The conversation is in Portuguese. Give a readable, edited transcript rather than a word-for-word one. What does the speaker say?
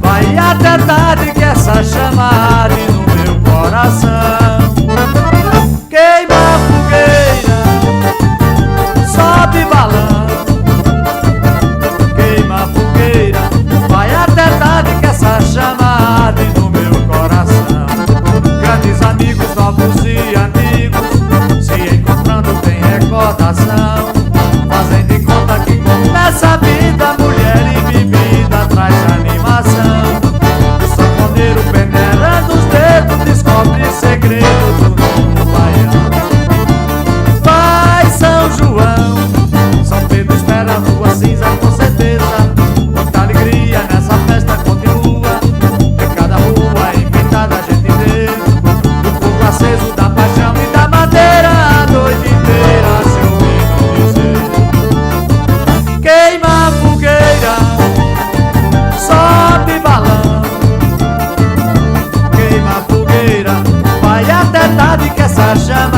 vai até tarde que essa chama arde no meu coração. Queima a fogueira, sobe balão. Queima a fogueira, vai até tarde que essa chama arde no meu coração. Grandes amigos, novos e antigos, se encontrando tem recordação. Fazem de conta que começa a vida, mulher e bebida traz animação. O sanfoneiro peneirando os dedos descobre segredos do novo baião. Vai São João, São Pedro espera a rua cinza com certeza. Muita alegria nessa festa continua, em cada rua enfeitada a gentileza. Do fogo aceso da paixão e da madeira, a noite inteira se ouvindo dizer. Queima a fogueira, sobe balão. Queima a fogueira, vai até tarde que essa chama